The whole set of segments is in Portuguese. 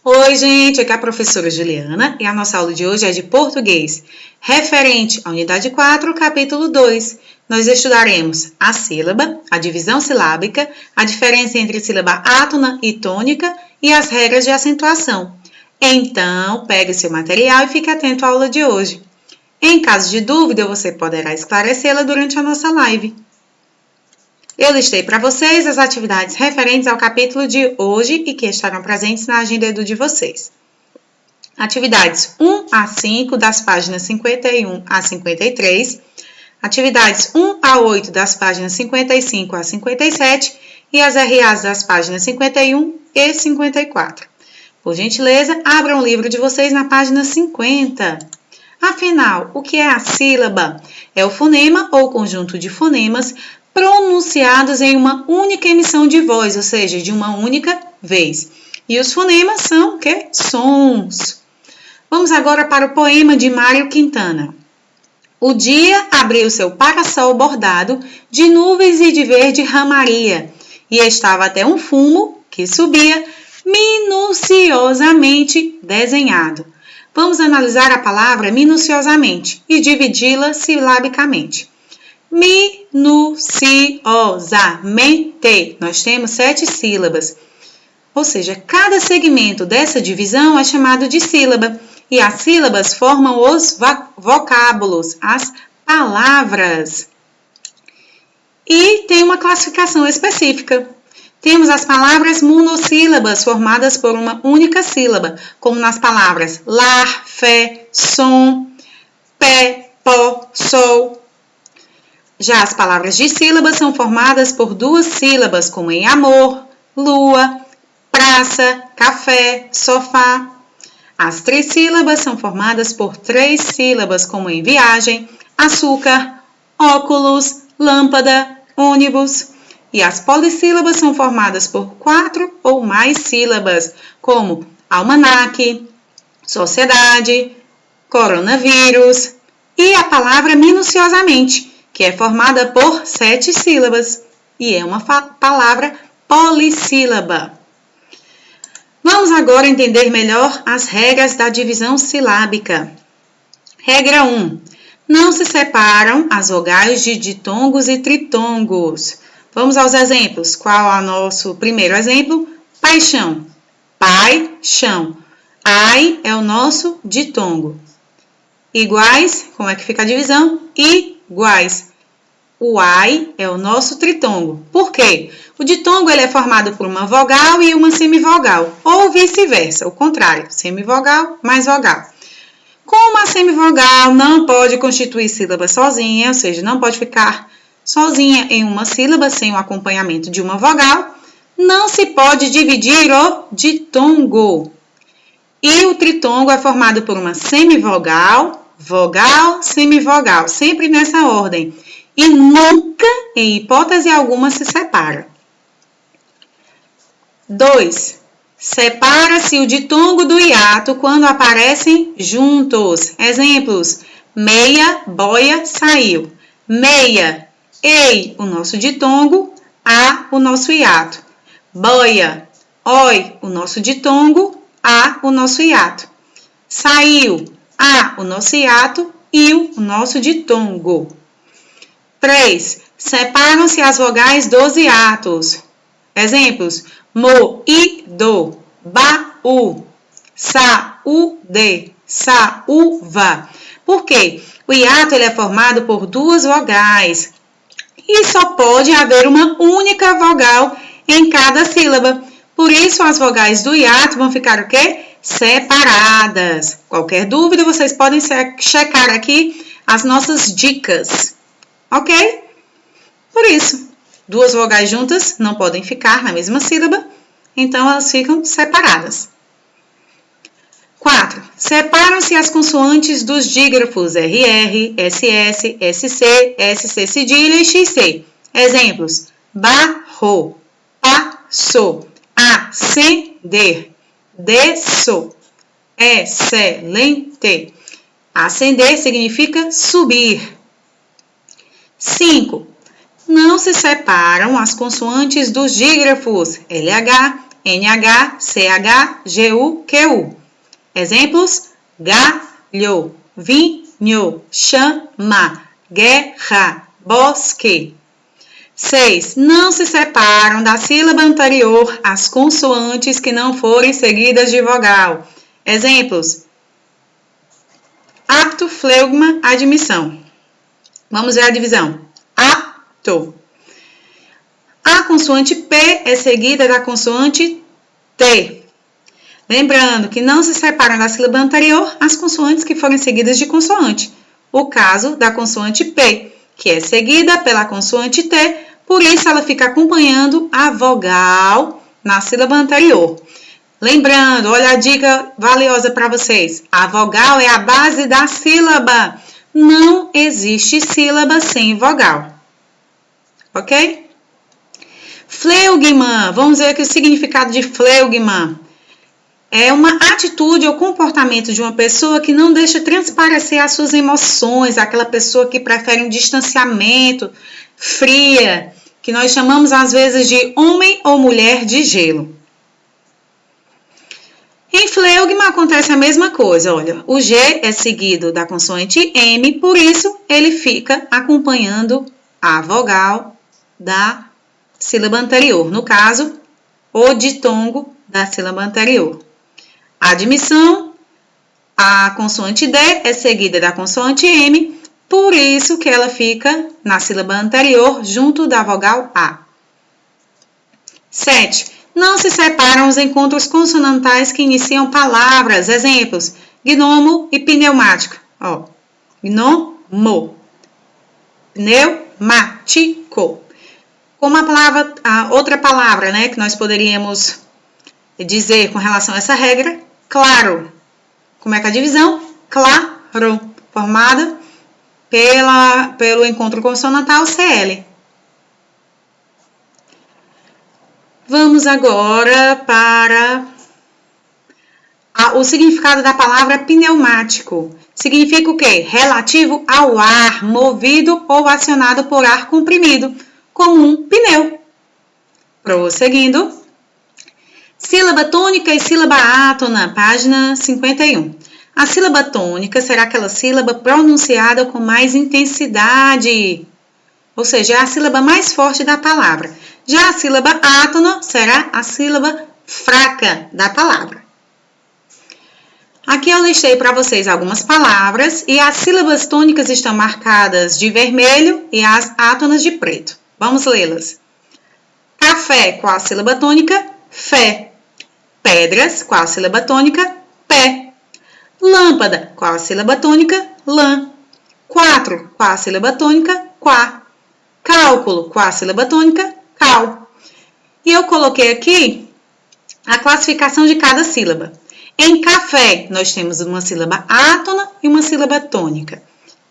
Oi, gente, aqui é a professora Juliana e a nossa aula de hoje é de português, referente à unidade 4, capítulo 2. Nós estudaremos a sílaba, a divisão silábica, a diferença entre sílaba átona e tônica e as regras de acentuação. Então, pegue seu material e fique atento à aula de hoje. Em caso de dúvida, você poderá esclarecê-la durante a nossa live. Eu listei para vocês as atividades referentes ao capítulo de hoje e que estarão presentes na agenda Edu de vocês. Atividades 1 a 5 das páginas 51 a 53, atividades 1 a 8 das páginas 55 a 57 e as RAs das páginas 51 e 54. Por gentileza, abram o livro de vocês na página 50. Afinal, o que é a sílaba? É o fonema ou conjunto de fonemas pronunciados em uma única emissão de voz, ou seja, de uma única vez. E os fonemas são o quê? Sons. Vamos agora para o poema de Mário Quintana. O dia abriu seu parasol bordado de nuvens e de verde ramaria, e estava até um fumo que subia minuciosamente desenhado. Vamos analisar a palavra minuciosamente e dividi-la silabicamente. Minuciosamente. Nós temos 7 sílabas. Ou seja, cada segmento dessa divisão é chamado de sílaba. E as sílabas formam os vocábulos, as palavras. E tem uma classificação específica. Temos as palavras monossílabas formadas por uma única sílaba, como nas palavras lar, fé, som, pé, pó, sol. Já as palavras dissílabas são formadas por 2 sílabas, como em amor, lua, praça, café, sofá. As trissílabas são formadas por 3 sílabas, como em viagem, açúcar, óculos, lâmpada, ônibus. E as polissílabas são formadas por 4 ou mais sílabas, como almanaque, sociedade, coronavírus. E a palavra minuciosamente, que é formada por 7 sílabas e é uma palavra polissílaba. Vamos agora entender melhor as regras da divisão silábica. Regra 1. Não se separam as vogais de ditongos e tritongos. Vamos aos exemplos. Qual é o nosso primeiro exemplo? Paixão. Paixão. Ai é o nosso ditongo. Iguais, como é que fica a divisão? Iguais. O ai é o nosso tritongo. Por quê? O ditongo ele é formado por uma vogal e uma semivogal, ou vice-versa, o contrário, semivogal mais vogal. Como a semivogal não pode constituir sílaba sozinha, ou seja, não pode ficar sozinha em uma sílaba sem o acompanhamento de uma vogal, não se pode dividir o ditongo. E o tritongo é formado por uma semivogal, vogal, semivogal, sempre nessa ordem. E nunca, em hipótese alguma, se separa. 2. Separa-se o ditongo do hiato quando aparecem juntos. Exemplos: meia, boia, saiu. Meia, ei, o nosso ditongo, a, o nosso hiato. Boia, oi, o nosso ditongo, a, o nosso hiato. Saiu, a, o nosso hiato, iu, o nosso ditongo. 3. Separam-se as vogais dos hiatos. Exemplos: mo, i, do, ba, u, sa, u, de, sa, u, va. Por quê? O hiato ele é formado por 2 vogais e só pode haver uma única vogal em cada sílaba. Por isso, as vogais do hiato vão ficar o quê? Separadas. Qualquer dúvida, vocês podem checar aqui as nossas dicas. Ok? Por isso, 2 vogais juntas não podem ficar na mesma sílaba, então elas ficam separadas. 4. Separam-se as consoantes dos dígrafos RR, SS, SC, SC cedilha e XC. Exemplos: barro, passou, acender, desço, excelente. Ascender significa subir. 5. Não se separam as consoantes dos dígrafos LH, NH-CH-GU-QU. Exemplos: galho, vinho, chama, guerra, bosque. 6. Não se separam da sílaba anterior as consoantes que não forem seguidas de vogal. Exemplos: apto, fleugma, admissão. Vamos ver a divisão. Apto. A consoante P é seguida da consoante T. Lembrando que não se separam da sílaba anterior as consoantes que forem seguidas de consoante. O caso da consoante P, que é seguida pela consoante T, por isso ela fica acompanhando a vogal na sílaba anterior. Lembrando, olha a dica valiosa para vocês. A vogal é a base da sílaba. Não existe sílaba sem vogal. Ok? Fleugma. Vamos ver aqui o significado de fleugma. É uma atitude ou comportamento de uma pessoa que não deixa transparecer as suas emoções, aquela pessoa que prefere um distanciamento, fria, que nós chamamos às vezes de homem ou mulher de gelo. Em fleugma acontece a mesma coisa, olha, o G é seguido da consoante M, por isso ele fica acompanhando a vogal da sílaba anterior, no caso, o ditongo da sílaba anterior. A admissão, a consoante D é seguida da consoante M, por isso que ela fica na sílaba anterior junto da vogal A. 7. Não se separam os encontros consonantais que iniciam palavras. Exemplos: gnomo e pneumático. Ó, gnomo, pneumático. Como a outra palavra, né, que nós poderíamos dizer com relação a essa regra, claro. Como é que é a divisão? Claro, formada pelo encontro consonantal CL. Vamos agora para o significado da palavra pneumático. Significa o quê? Relativo ao ar, movido ou acionado por ar comprimido, como um pneu. Prosseguindo. Sílaba tônica e sílaba átona, página 51. A sílaba tônica será aquela sílaba pronunciada com mais intensidade, ou seja, é a sílaba mais forte da palavra. Já a sílaba átona será a sílaba fraca da palavra. Aqui eu listei para vocês algumas palavras e as sílabas tônicas estão marcadas de vermelho e as átonas de preto. Vamos lê-las. Café, qual a sílaba tônica? Fé. Pedras, qual a sílaba tônica? Pé. Lâmpada, qual a sílaba tônica? Lã. 4, qual a sílaba tônica? Quá. Cálculo, qual a sílaba tônica? Cal. E eu coloquei aqui a classificação de cada sílaba. Em café, nós temos uma sílaba átona e uma sílaba tônica.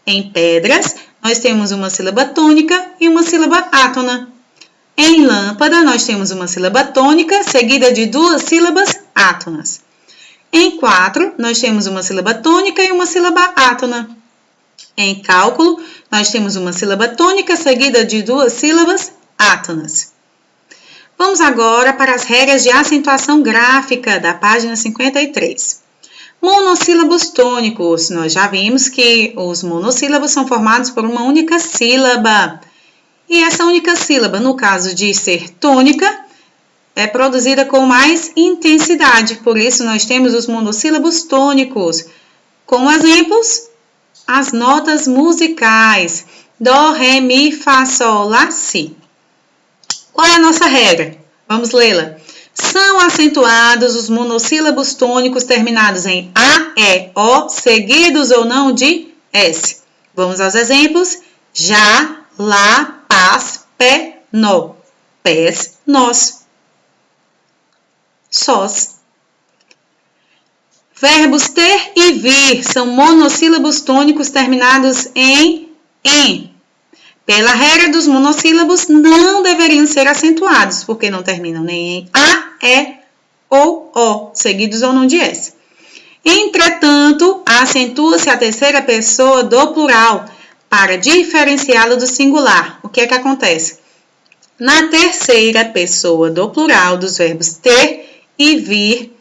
Em pedras, nós temos uma sílaba tônica e uma sílaba átona. Em lâmpada, nós temos uma sílaba tônica seguida de 2 sílabas átonas. Em 4, nós temos uma sílaba tônica e uma sílaba átona. Em cálculo, nós temos uma sílaba tônica seguida de 2 sílabas átonas. Vamos agora para as regras de acentuação gráfica da página 53. Monossílabos tônicos. Nós já vimos que os monossílabos são formados por uma única sílaba. E essa única sílaba, no caso de ser tônica, é produzida com mais intensidade. Por isso, nós temos os monossílabos tônicos. Como exemplos, as notas musicais. Dó, ré, mi, fá, sol, lá, si. Qual é a nossa regra? Vamos lê-la. São acentuados os monossílabos tônicos terminados em A, E, O, seguidos ou não de S. Vamos aos exemplos. Já, lá, pás, pé, nó. Pés, nós. Sós. Verbos ter e vir são monossílabos tônicos terminados em em. Pela regra dos monossílabos, não deveriam ser acentuados, porque não terminam nem em A, E ou O, seguidos ou não de S. Entretanto, acentua-se a terceira pessoa do plural, para diferenciá-lo do singular. O que é que acontece? Na terceira pessoa do plural dos verbos ter e vir,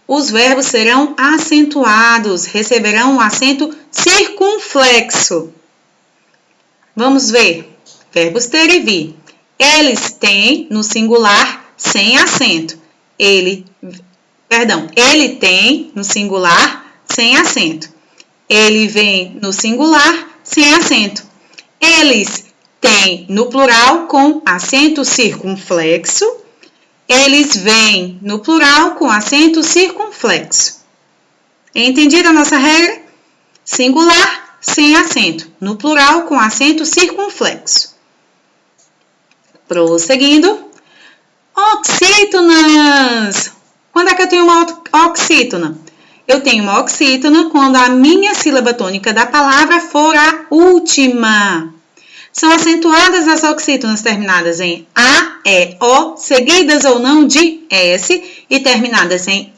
os verbos serão acentuados, receberão um acento circunflexo. Vamos ver. Verbos ter e vir. Eles têm no singular sem acento. Ele tem no singular sem acento. Ele vem no singular sem acento. Eles têm no plural com acento circunflexo. Eles vêm no plural com acento circunflexo. Entendida a nossa regra? Singular sem acento. No plural com acento circunflexo. Prosseguindo. Oxítonas. Quando é que eu tenho uma oxítona? Eu tenho uma oxítona quando a minha sílaba tônica da palavra for a última. São acentuadas as oxítonas terminadas em A, E, O, seguidas ou não de S e terminadas em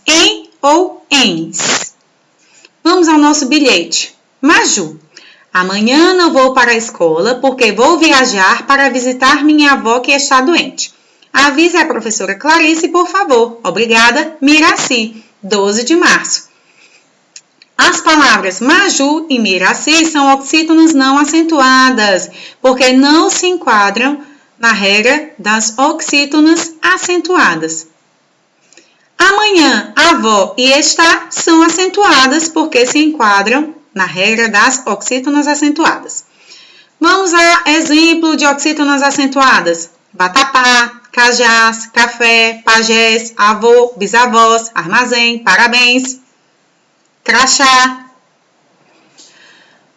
ou ens. Vamos ao nosso bilhete. Maju. Amanhã não vou para a escola porque vou viajar para visitar minha avó que está doente. Avise a professora Clarice, por favor. Obrigada, Miraci. 12 de março. As palavras Maju e Miraci são oxítonas não acentuadas, porque não se enquadram na regra das oxítonas acentuadas. Amanhã, avó e está são acentuadas, porque se enquadram na regra das oxítonas acentuadas. Vamos a exemplo de oxítonas acentuadas. Vatapá, cajás, café, pajés, avô, bisavós, armazém, parabéns, crachá.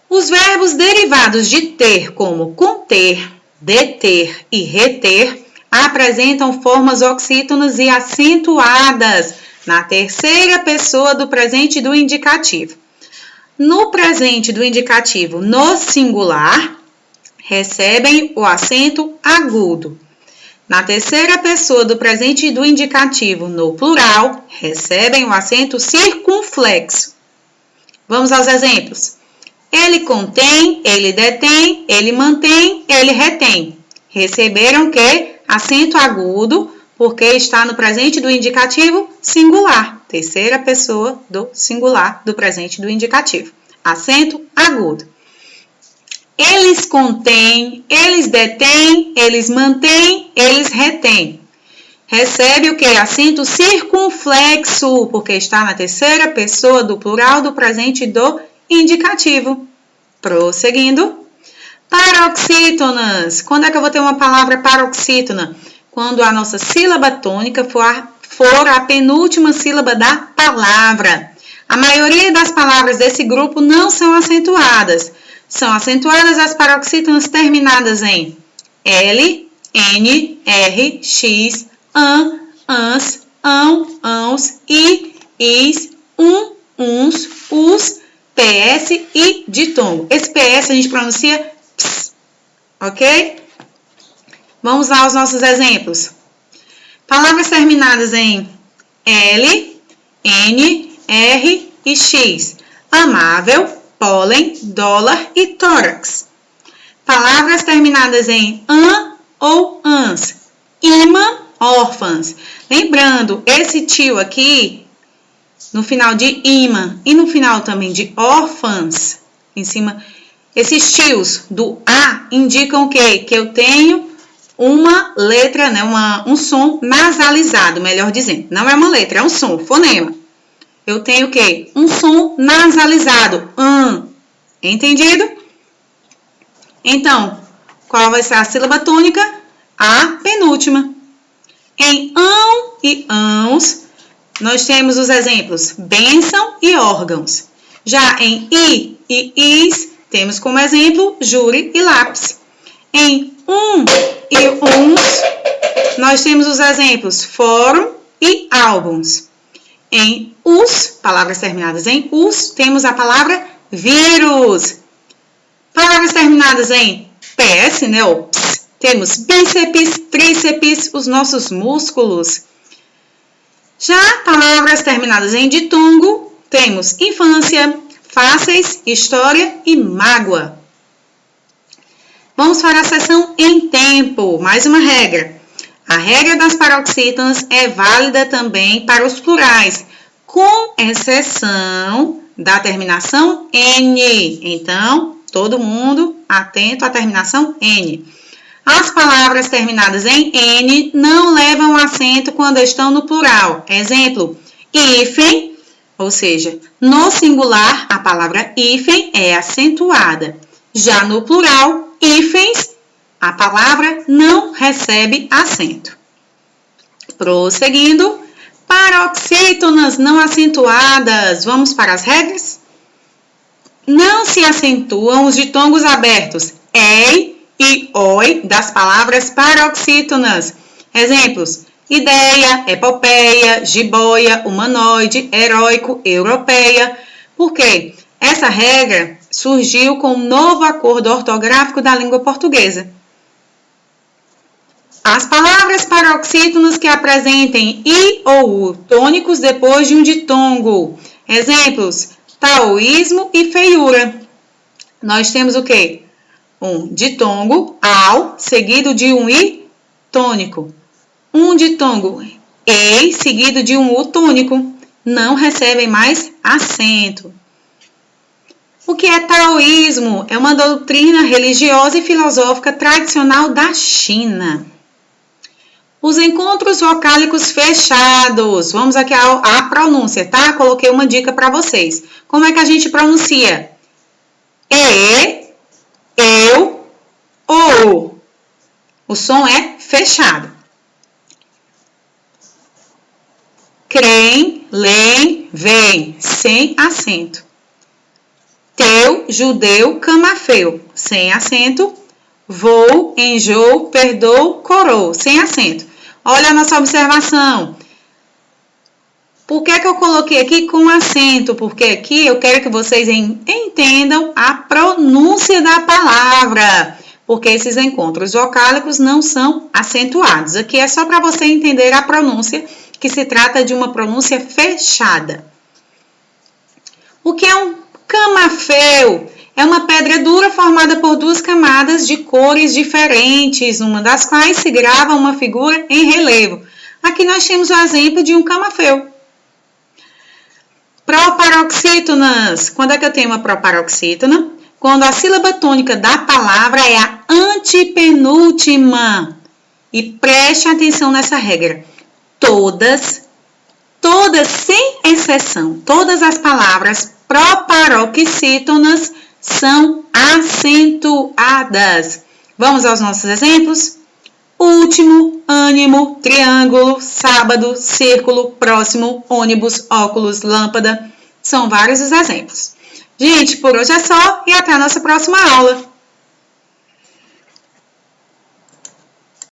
Os verbos derivados de ter, como conter, deter e reter, apresentam formas oxítonas e acentuadas na terceira pessoa do presente do indicativo. No presente do indicativo no singular, recebem o acento agudo. Na terceira pessoa do presente do indicativo no plural, recebem o acento circunflexo. Vamos aos exemplos. Ele contém, ele detém, ele mantém, ele retém. Receberam o quê? Acento agudo, porque está no presente do indicativo singular. Terceira pessoa do singular do presente do indicativo. Acento agudo. Eles contêm, eles detêm, eles mantêm, eles retêm. Recebe o que? Acento circunflexo, porque está na terceira pessoa do plural do presente do indicativo. Prosseguindo. Paroxítonas. Quando é que eu vou ter uma palavra paroxítona? Quando a nossa sílaba tônica for a penúltima sílaba da palavra. A maioria das palavras desse grupo não são acentuadas. São acentuadas as paroxítonas terminadas em L, N, R, X, AN, ANS, ão, ãos, I, is, uns, us, PS e ditongo. Esse PS a gente pronuncia ps, ok? Vamos lá aos nossos exemplos. Palavras terminadas em L, N, R e X. Amável, pólen, dólar e tórax. Palavras terminadas em an ou ans. Imã, órfãs. Lembrando, esse tio aqui, no final de imã e no final também de órfãs, em cima, esses tios do A indicam o quê? Que eu tenho uma letra, né, um som nasalizado, melhor dizendo. Não é uma letra, é um som, fonema. Eu tenho o quê? Um som nasalizado. Entendido? Então, qual vai ser a sílaba tônica? A penúltima. Em ão e ãos, nós temos os exemplos bênção e órgãos. Já em i e is, temos como exemplo júri e lápis. Em e uns, nós temos os exemplos fórum e álbuns. Em us, palavras terminadas em us, temos a palavra vírus. Palavras terminadas em ps, né, ou ps, temos bíceps, tríceps, os nossos músculos. Já palavras terminadas em ditongo, temos infância, fáceis, história e mágoa. Vamos para a seção em tempo. Mais uma regra. A regra das paroxítonas é válida também para os plurais, com exceção da terminação N. Então, todo mundo atento à terminação N. As palavras terminadas em N não levam acento quando estão no plural. Exemplo, hífen, ou seja, no singular, a palavra hífen é acentuada. Já no plural, hífens, a palavra não recebe acento. Prosseguindo, paroxítonas não acentuadas. Vamos para as regras? Não se acentuam os ditongos abertos ei e oi das palavras paroxítonas. Exemplos, ideia, epopeia, jiboia, humanoide, heróico, europeia. Por quê? Essa regra surgiu com um novo acordo ortográfico da língua portuguesa. As palavras paroxítonas que apresentem i ou u tônicos depois de um ditongo. Exemplos, taoísmo e feiura. Nós temos o quê? Um ditongo, ao, seguido de um i tônico. Um ditongo, ei, seguido de um u tônico. Não recebem mais acento. O que é taoísmo? É uma doutrina religiosa e filosófica tradicional da China. Os encontros vocálicos fechados. Vamos aqui à pronúncia, tá? Coloquei uma dica para vocês. Como é que a gente pronuncia? E, eu, ou. O som é fechado. Crem, leem, vem, sem acento. Teu, judeu, camafeu, sem acento. Vou, enjoo, perdoo, corou, sem acento. Olha a nossa observação. Por que eu coloquei aqui com acento? Porque aqui eu quero que vocês entendam a pronúncia da palavra. Porque esses encontros vocálicos não são acentuados. Aqui é só para você entender a pronúncia, que se trata de uma pronúncia fechada. O que é um camafeu? É uma pedra dura formada por duas camadas de cores diferentes, uma das quais se grava uma figura em relevo. Aqui nós temos o exemplo de um camafeu. Proparoxítonas. Quando é que eu tenho uma proparoxítona? Quando a sílaba tônica da palavra é a antepenúltima. E preste atenção nessa regra. Todas, sem exceção, todas as palavras proparoxítonas são acentuadas. Vamos aos nossos exemplos? Último, ânimo, triângulo, sábado, círculo, próximo, ônibus, óculos, lâmpada. São vários os exemplos. Gente, por hoje é só e até a nossa próxima aula.